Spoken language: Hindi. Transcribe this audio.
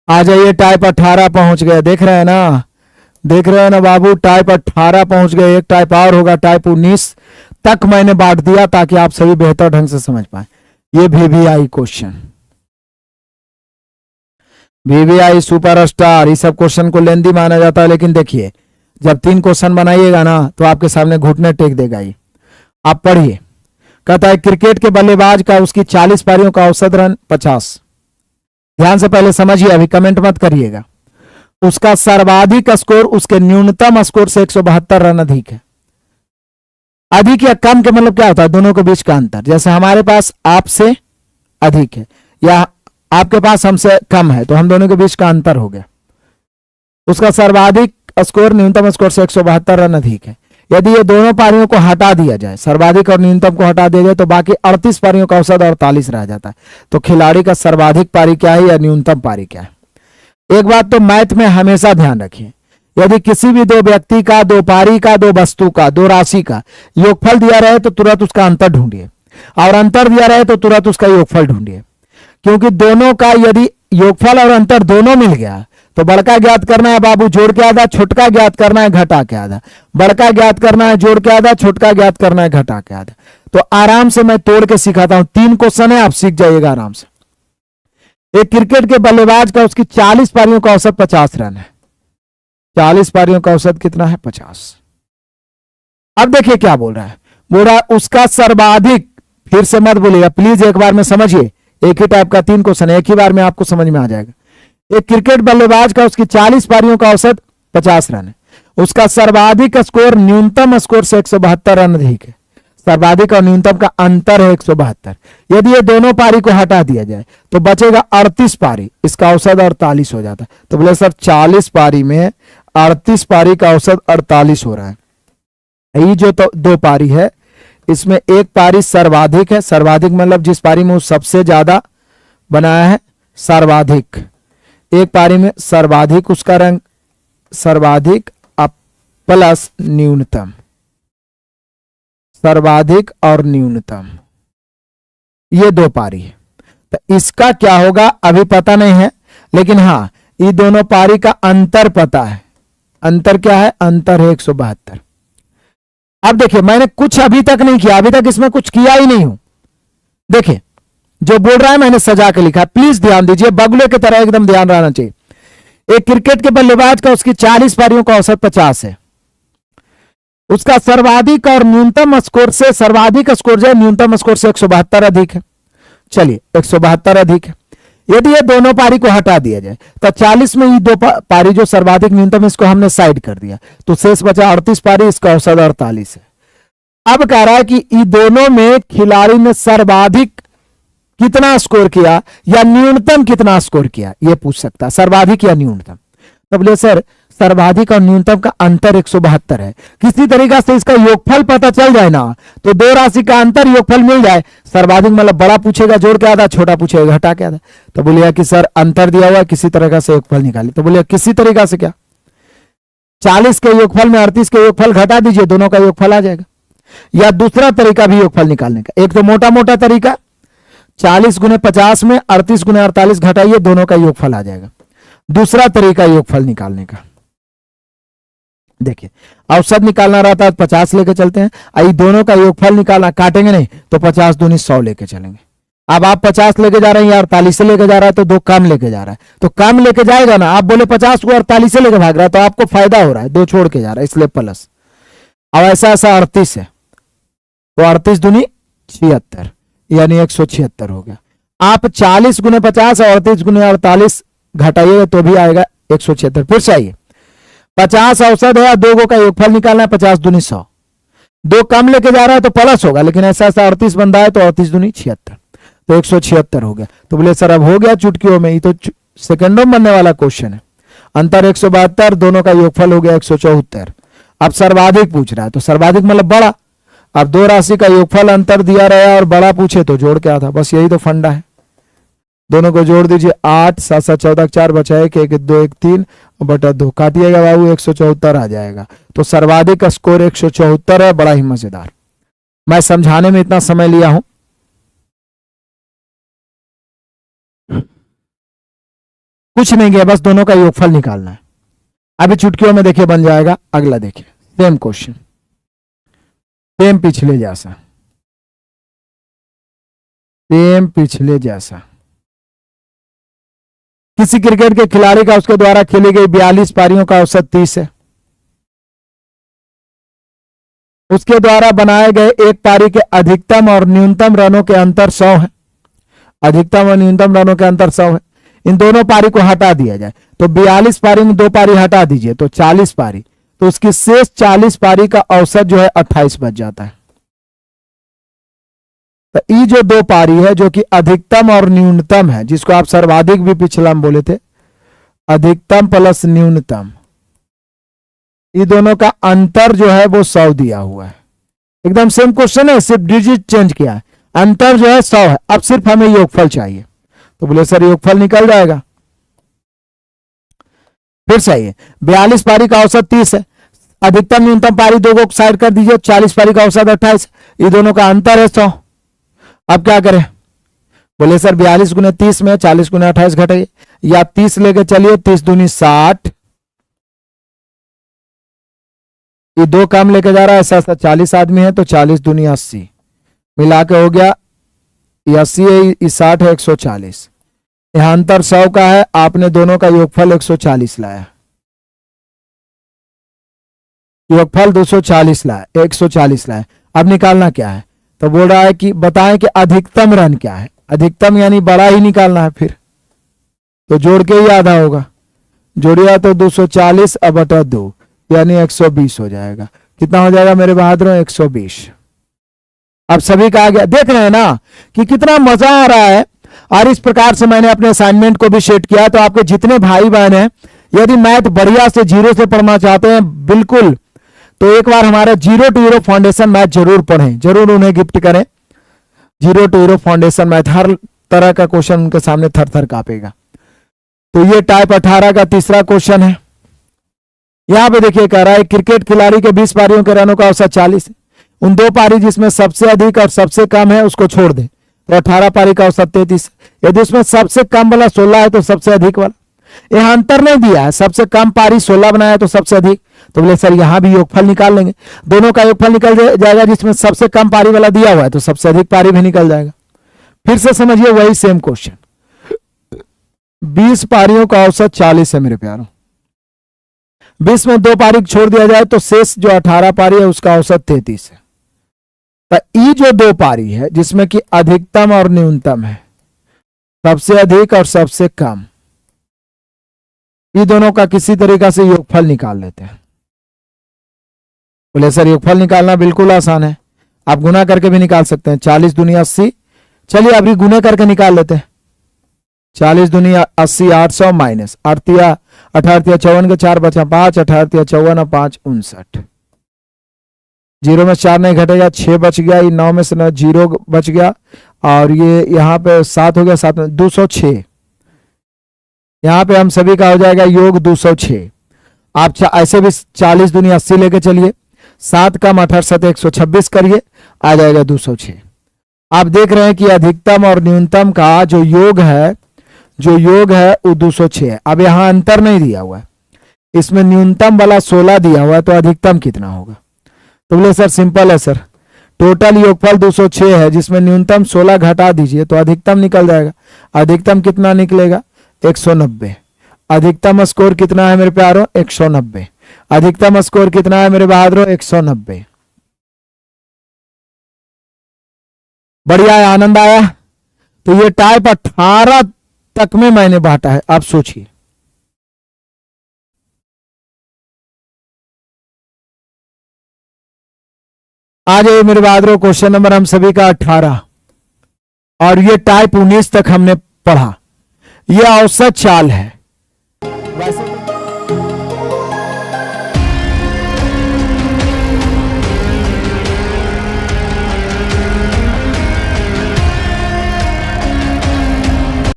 आ जाइए, टाइप 18 पहुंच गए, देख रहे हैं ना, देख रहे हैं ना बाबू, टाइप 18 पहुंच गए। एक टाइप और होगा, टाइप 19 तक मैंने बांट दिया ताकि आप सभी बेहतर ढंग से समझ पाए। ये वीवीआई क्वेश्चन, वीवीआई सुपरस्टार, इस सब क्वेश्चन को लेंदी माना जाता है, लेकिन देखिए जब 3 क्वेश्चन बनाइएगा ना तो आपके सामने घुटने टेक देगा ही। आप पढ़िए, कहता है क्रिकेट के बल्लेबाज का उसकी 40 पारियों का औसत रन 50। ध्यान से पहले समझिए, अभी कमेंट मत करिएगा। उसका सर्वाधिक स्कोर उसके न्यूनतम स्कोर से 172 रन अधिक है। अधिक या कम के मतलब क्या होता है? दोनों के बीच का अंतर। जैसे हमारे पास आपसे अधिक है या आपके पास हमसे कम है, तो हम दोनों के बीच का अंतर हो गया। उसका सर्वाधिक स्कोर न्यूनतम स्कोर से 172 रन अधिक है। यदि ये दोनों पारियों को हटा दिया जाए, सर्वाधिक और न्यूनतम को हटा दिया जाए, तो बाकी 38 पारियों का औसत 48 रह जाता है। तो खिलाड़ी का सर्वाधिक पारी क्या है या न्यूनतम पारी क्या है? एक बात तो मैथ में हमेशा ध्यान रखिए, यदि किसी भी दो व्यक्ति का, दो पारी का, दो वस्तु का, दो राशि का योगफल दिया रहे तो तुरंत उसका अंतर ढूंढिए, और अंतर दिया रहे तो तुरंत उसका योगफल ढूंढिए। क्योंकि दोनों का यदि योगफल और अंतर दोनों मिल गया तो बड़का ज्ञात करना है बाबू जोड़ के आधा, छोटका ज्ञात करना है घटा के आधा। बड़का ज्ञात करना है जोड़ के आधा, छोटका ज्ञात करना है घटा के आधा। तो आराम से मैं तोड़ के सिखाता हूं, 3 क्वेश्चन है, आप सीख जाइएगा आराम से। एक क्रिकेट के बल्लेबाज का उसकी 40 पारियों का औसत 50 रन है। 40 पारियों का औसत कितना है? 50। अब देखिए क्या बोल रहा है, बोल रहा है उसका सर्वाधिक, फिर से मत बोलिएगा प्लीज, एक बार में समझिए, एक ही टाइप का 3 क्वेश्चन है, एक ही बार में आपको समझ में आ जाएगा। एक क्रिकेट बल्लेबाज का उसकी 40 पारियों का औसत 50 रन है। उसका सर्वाधिक स्कोर न्यूनतम स्कोर से 172 रन अधिक है। सर्वाधिक और न्यूनतम का अंतर है 172। यदि ये दोनों पारी को हटा दिया जाए तो बचेगा 38 पारी, इसका औसत 48 हो जाता है। तो बोले सर 40 पारी में 38 पारी का औसत 48 हो रहा है। ये जो तो 2 पारी है, इसमें एक पारी सर्वाधिक है, सर्वाधिक मतलब जिस पारी में वो सबसे ज्यादा बनाया है, सर्वाधिक। एक पारी में सर्वाधिक उसका रंग, सर्वाधिक प्लस न्यूनतम, सर्वाधिक और न्यूनतम, ये 2 पारी है। तो इसका क्या होगा अभी पता नहीं है, लेकिन हां ये दोनों पारी का अंतर पता है। अंतर क्या है? अंतर है 172। अब देखिए मैंने कुछ अभी तक नहीं किया, अभी तक इसमें कुछ किया ही नहीं हूं। देखिए जो बोल रहा है मैंने सजा के लिखा, प्लीज ध्यान दीजिए, बगुले की तरह एकदम ध्यान रहना चाहिए। एक क्रिकेट के बल्लेबाज का उसकी 40 पारियों का औसत 50 है। उसका सर्वाधिक और न्यूनतम स्कोर से, सर्वाधिक स्कोर जो है न्यूनतम स्कोर से 172 अधिक है। चलिए 172 अधिक है। यदि ये दोनों पारी को हटा दिया जाए तो 40 में ये 2 पारी जो सर्वाधिक न्यूनतम, इसको हमने साइड कर दिया, तो शेष बचा 38 पारी, इसका औसत 48 है। अब कह रहा है कि इन दोनों में खिलाड़ी ने सर्वाधिक कितना स्कोर किया या न्यूनतम कितना स्कोर किया, यह पूछ सकता है, सर्वाधिक या न्यूनतम। तो बोले सर सर्वाधिक और न्यूनतम का अंतर 172 है, किसी तरीका से इसका योगफल पता चल जाए ना, तो 2 राशि का अंतर योगफल मिल जाए। सर्वाधिक मतलब बड़ा पूछेगा जोड़ के आधा, छोटा पूछेगा घटा के आधा। तो बोलिए कि सर अंतर दिया हुआ है, किसी तरीका से योगफल निकालिए। तो बोलिए किसी तरीका से क्या? 40 के योगफल में 38 के योगफल घटा दीजिए, दोनों का योगफल आ जाएगा। या दूसरा तरीका भी योगफल निकालने का, एक तो मोटा मोटा तरीका 40 गुने 50 में 38 गुने 48 घटाइए, दोनों का योगफल आ जाएगा। दूसरा तरीका योगफल निकालने का, देखिए औसत निकालना रहता है 50 लेके चलते हैं, आई दोनों का योगफल निकालना, काटेंगे नहीं तो 50 दूनी 100 लेके चलेंगे। अब आप 50 लेके जा रहे हैं या 48 से लेके जा रहा है, तो 2 कम लेके जा रहा है, तो कम लेके जाएगा ना। आप बोले 50 को 48 से लेके भाग रहा है, तो आपको फायदा हो रहा है, 2 छोड़ के जा रहा है, इसलिए प्लस। अब ऐसा ऐसा 38 है, तो 38 दूनी 76, यानी 176 हो गया। आप 40 गुने 50 और 38 गुने 48 घटाइएगा तो भी आएगा 176। फिर से आइए, 50 औसत है, 2 का योगफल निकालना है, 50 दूनी 100, 2 कम लेके जा रहा है तो प्लस होगा, लेकिन ऐसा ऐसा 38 बन रहा है तो 38 दूनी 76, तो 176 हो गया। तो बोले सर अब हो गया चुटकियों में, ये तो सेकंडों में बनने वाला क्वेश्चन है। अंतर 172, दोनों का योगफल हो गया 174। अब सर्वाधिक पूछ रहा है, तो सर्वाधिक मतलब बड़ा। अब 2 राशि का योगफल अंतर दिया रहा और बड़ा पूछे तो जोड़ क्या था, बस यही तो फंडा है। दोनों को जोड़ दीजिए, 8 7 7 14 4 बचा 1 1 2 1 3 बटा 2, काटिएगा बाबू 174 आ जाएगा। तो सर्वाधिक स्कोर 174 है, बड़ा ही मजेदार। मैं समझाने में इतना समय लिया हूं, कुछ नहीं किया, बस दोनों का योगफल निकालना है। अभी चुटकियों में देखिए बन जाएगा। अगला देखिए, सेम क्वेश्चन, सेम पिछले जैसा, सेम पिछले जैसा। किसी क्रिकेट के खिलाड़ी का उसके द्वारा खेली गई 42 पारियों का औसत 30 है। उसके द्वारा बनाए गए एक पारी के अधिकतम और न्यूनतम रनों के अंतर 100 है। अधिकतम और न्यूनतम रनों के अंतर 100 है। इन दोनों पारी को हटा दिया जाए तो 42 पारी में 2 पारी हटा दीजिए तो 40 पारी, तो उसकी शेष 40 पारी का औसत जो है 28 बच जाता है। तो ये जो 2 पारी है जो कि अधिकतम और न्यूनतम है, जिसको आप सर्वाधिक भी पिछला में बोले थे, अधिकतम प्लस न्यूनतम, ये दोनों का अंतर जो है वो 100 दिया हुआ है। एकदम सेम क्वेश्चन है, सिर्फ डिजिट चेंज किया है। अंतर जो है 100 है। अब सिर्फ हमें योगफल चाहिए, तो बोले सर योगफल निकल जाएगा। फिर सही है, 42 पारी का औसत 30 है। अधिकतम न्यूनतम पारी दो को साइड कर दीजिए, 40 पारी का औसत 28, ये दोनों का अंतर है 100। अब क्या करें? बोले सर 42 गुने 30 में 40 गुने 28 घटाइए, या 30 लेके चलिए, 30 दूनी 60, ये 2 कम लेके जा रहा है, ऐसा 40 आदमी है तो 40 दूनी 80, मिला के हो गया 80 है, 60 है, 140। यहां अंतर 100 का है, आपने दोनों का योगफल 140 लाया, योगफल 240 लाया, 140 लाया। अब निकालना क्या है? तो बोल रहा है कि बताएं कि अधिकतम रन क्या है। अधिकतम यानी बड़ा ही निकालना है, फिर तो जोड़ के ही आधा होगा, जोड़िया तो 240 अब बटा 2 यानी 120 हो जाएगा। कितना हो जाएगा मेरे बहादुर? 120। अब सभी का आ गया। देख रहे हैं ना कि कितना मजा आ रहा है। और इस प्रकार से मैंने अपने असाइनमेंट को भी सेट किया, तो आपके जितने भाई बहन हैं यदि मैथ बढ़िया से जीरो से पढ़ना चाहते हैं बिल्कुल, तो एक बार हमारा 0 to हीरो फाउंडेशन मैथ जरूर पढ़ें, जरूर उन्हें गिफ्ट करें। 0 to हीरो फाउंडेशन मैथ, हर तरह का क्वेश्चन उनके सामने थर थर कांपेगा। तो ये टाइप 18 का तीसरा क्वेश्चन है। यहां पे देखिए कह रहा है क्रिकेट खिलाड़ी के 20 पारियों के रनों का औसत 40 है। उन 2 पारी जिसमें सबसे अधिक और सबसे कम है उसको छोड़ दे, तो 18 पारी का औसत 33। यदि उसमें सबसे कम वाला 16 है तो सबसे अधिक वाला, यहां अंतर नहीं दिया है, सबसे कम पारी 16 बनाया तो सबसे अधिक, तो बोले सर यहां भी योगफल निकाल लेंगे। दोनों का योगफल निकल जाएगा, जिसमें सबसे कम पारी वाला दिया हुआ है तो सबसे अधिक पारी भी निकल जाएगा। फिर से समझिए वही सेम क्वेश्चन, 20 पारियों का औसत 40 है मेरे प्यारों। 20 में 2 पारी छोड़ दिया जाए तो शेष जो 18 पारी है उसका औसत 33 है। तो ये जो 2 पारी है जिसमें कि अधिकतम और न्यूनतम है, सबसे अधिक और सबसे कम, ये दोनों का किसी तरीका से योगफल निकाल लेते हैं। बोले सर योगफल निकालना बिल्कुल आसान है, आप गुना करके भी निकाल सकते हैं। 40 दुनिया 80, चलिए अभी गुने करके निकाल लेते हैं। 40 दुनिया 80, 800 माइनस 8 18 54 के 4 बचा 5, 18 54 5 59, 0 में 4 नहीं घटेगा, 6 बच गया, ये 9 में से 9 0 बच गया, और ये यहाँ पे 7 हो गया, 7 में 206। यहाँ पे हम सभी का हो जाएगा योग 206। आप ऐसे भी 40 दुनिया 80 लेके चलिए, 7 कम 18 7 126 करिए, आ जाएगा 206। आप देख रहे हैं कि अधिकतम और न्यूनतम का जो योग है वो 206 है। अब यहाँ अंतर नहीं दिया हुआ है, इसमें न्यूनतम वाला 16 दिया हुआ है, तो अधिकतम कितना होगा? तो बोले सर सिंपल है सर, टोटल योगफल 206 है, जिसमें न्यूनतम 16 घटा दीजिए तो अधिकतम निकल जाएगा। अधिकतम कितना निकलेगा? 190। अधिकतम स्कोर कितना है मेरे प्यारों? 190। अधिकतम स्कोर कितना है मेरे बहादुरों? 190। बढ़िया है, आनंद आया। तो ये टाइप 18 तक में मैंने बांटा है। आप सोचिए, आ जाइए मेरे बहादुरों, क्वेश्चन नंबर हम सभी का 18, और ये टाइप 19 तक हमने पढ़ा। ये औसत चाल है।